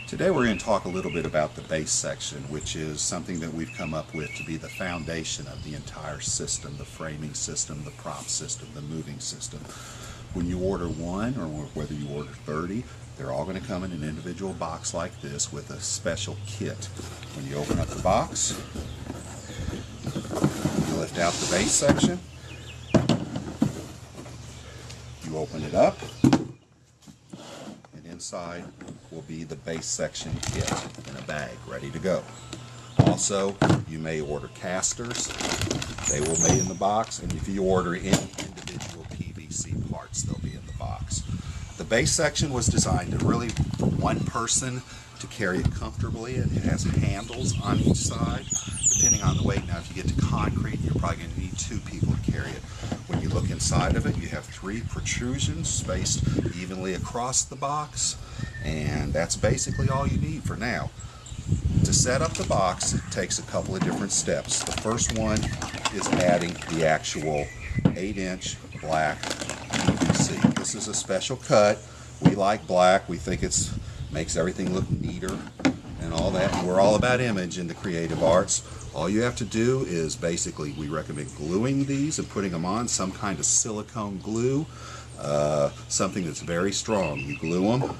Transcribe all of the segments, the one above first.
Today we're going to talk a little bit about the base section, which is something that we've come up with to be the foundation of the entire system, the framing system, the prop system, the moving system. When you order one or whether you order 30, they're all going to come in an individual box like this with a special kit. When you open up the box, you lift out the base section, you open it up, and inside will be the base section kit in a bag ready to go. Also, you may order casters. They will be in the box, and if you order any individual PVC parts, they'll be in the box. The base section was designed to really for one person to carry it comfortably. It has handles on each side, depending on the weight. Now, if you get to concrete, you're probably going to need two people to carry it. When you look inside of it, you have 3 protrusions spaced evenly across the box, and that's basically all you need for now. To set up the box, it takes a couple of different steps. The first one is adding the actual 8-inch black PVC. This is a special cut. We like black. We think it makes everything look neater and all that. And we're all about image in the creative arts. All you have to do is basically, we recommend gluing these and putting them on some kind of silicone glue, something that's very strong. You glue them,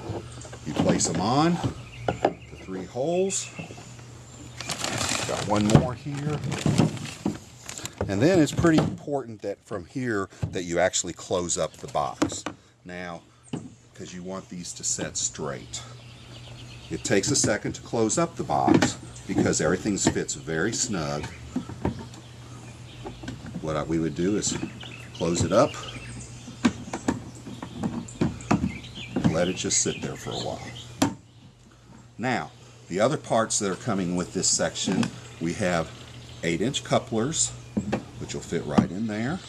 you place them on the 3 holes. Got one more here. And then it's pretty important that from here that you actually close up the box. Now, because you want these to set straight. It takes a second to close up the box because everything fits very snug. What we would do is close it up, let it just sit there for a while. Now, the other parts that are coming with this section, we have 8-inch couplers, which will fit right in there.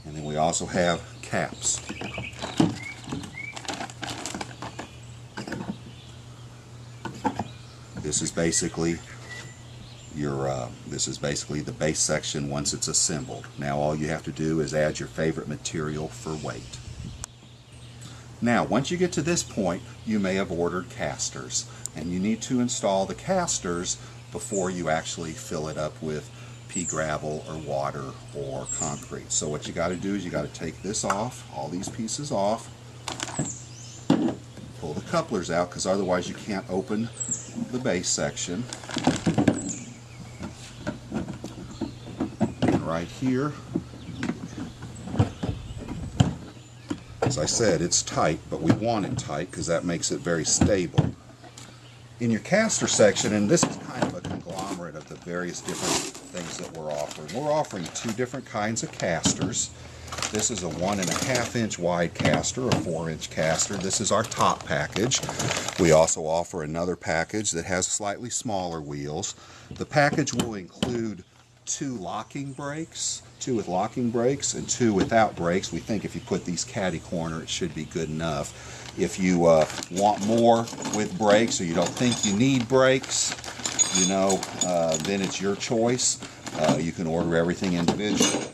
And then we also have caps. This is basically the base section once it's assembled. Now all you have to do is add your favorite material for weight. Now once you get to this point, you may have ordered casters, and you need to install the casters before you actually fill it up with pea gravel or water or concrete. So what you got to do is you got to take this off, all these pieces off, pull the couplers out because otherwise you can't open the base section. And right here, as I said, it's tight, but we want it tight because that makes it very stable. In your caster section, and this is kind of a conglomerate of the various different things that we're offering 2 different kinds of casters. This is a 1.5-inch wide caster, a 4-inch caster. This is our top package. We also offer another package that has slightly smaller wheels. The package will include 2 locking brakes, 2 with locking brakes and 2 without brakes. We think if you put these caddy corner, it should be good enough. If you want more with brakes, or you don't think you need brakes, then it's your choice. You can order everything individually.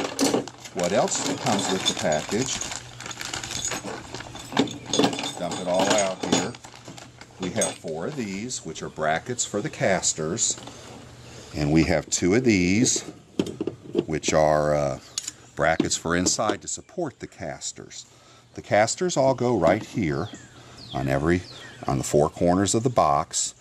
What else comes with the package? Dump it all out here. We have 4 of these, which are brackets for the casters. And we have 2 of these, which are brackets for inside to support the casters. The casters all go right here on the 4 corners of the box.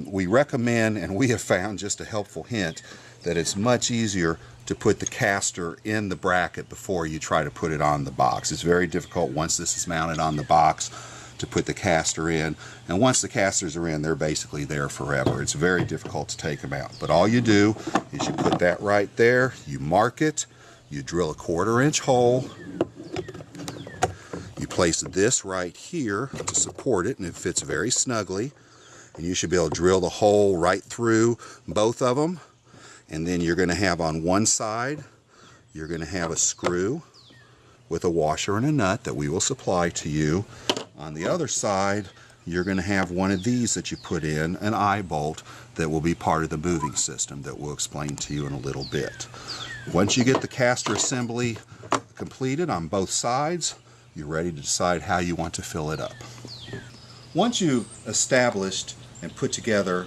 We recommend, and we have found, just a helpful hint, that it's much easier to put the caster in the bracket before you try to put it on the box. It's very difficult once this is mounted on the box to put the caster in, and once the casters are in, they're basically there forever. It's very difficult to take them out. But all you do is you put that right there, you mark it, you drill a 1/4-inch hole, you place this right here to support it, and it fits very snugly, and you should be able to drill the hole right through both of them. And then you're going to have on one side, you're going to have a screw with a washer and a nut that we will supply to you. On the other side, you're going to have one of these that you put in, an eye bolt that will be part of the moving system that we'll explain to you in a little bit. Once you get the caster assembly completed on both sides, you're ready to decide how you want to fill it up. Once you've established and put together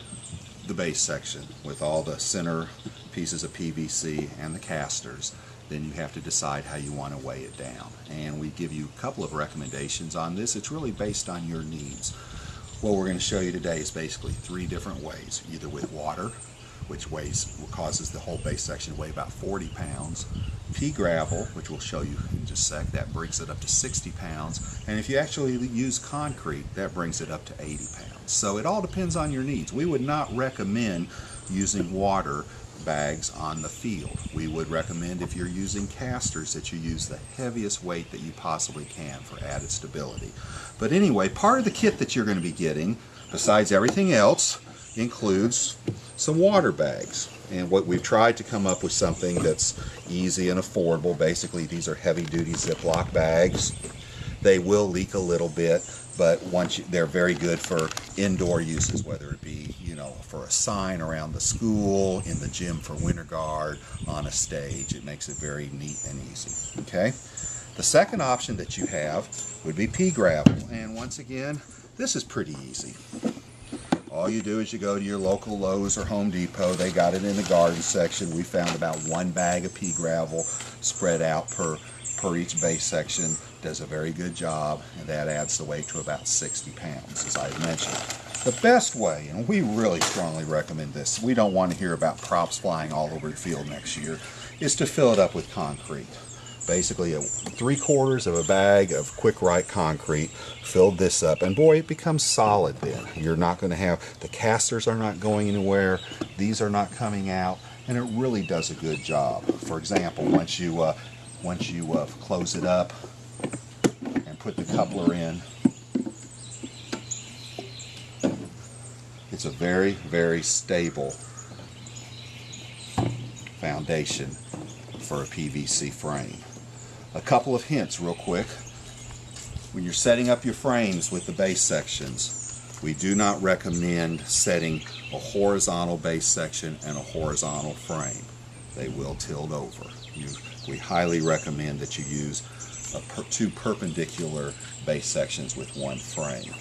the base section with all the center pieces of PVC and the casters, then you have to decide how you want to weigh it down. And we give you a couple of recommendations on this. It's really based on your needs. What we're going to show you today is basically 3 different ways, either with water, which causes the whole base section to weigh about 40 pounds, pea gravel, which we'll show you in just a sec, that brings it up to 60 pounds, and if you actually use concrete, that brings it up to 80 pounds. So it all depends on your needs. We would not recommend using water bags on the field. We would recommend, if you're using casters, that you use the heaviest weight that you possibly can for added stability. But anyway, part of the kit that you're going to be getting, besides everything else, includes some water bags. And what we've tried to come up with something that's easy and affordable. Basically, these are heavy-duty Ziploc bags. They will leak a little bit, but they're very good for indoor uses, whether it be, for a sign around the school, in the gym for winter guard, on a stage. It makes it very neat and easy. Okay? The second option that you have would be pea gravel. And once again, this is pretty easy. All you do is you go to your local Lowe's or Home Depot. They got it in the garden section. We found about 1 bag of pea gravel spread out per each base section. Does a very good job, and that adds the weight to about 60 pounds, as I mentioned. The best way, and we really strongly recommend this, we don't want to hear about props flying all over the field next year, is to fill it up with concrete. Basically, 3/4 of a bag of Quick-Rite concrete. Filled this up, and boy, it becomes solid then. You're not going to have, the casters are not going anywhere, these are not coming out, and it really does a good job. For example, once you close it up and put the coupler in, it's a very, very stable foundation for a PVC frame. A couple of hints real quick. When you're setting up your frames with the base sections, we do not recommend setting a horizontal base section and a horizontal frame. They will tilt over. We highly recommend that you use 2 perpendicular base sections with 1 frame.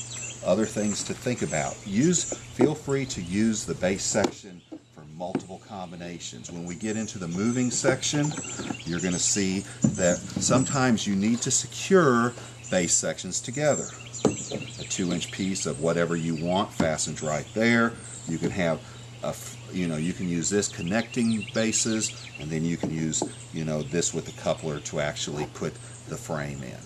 Other things to think about. Feel free to use the base section for multiple combinations. When we get into the moving section, you're going to see that sometimes you need to secure base sections together. A 2-inch piece of whatever you want fastens right there. You can have you can use this connecting bases, and then you can use this with a coupler to actually put the frame in.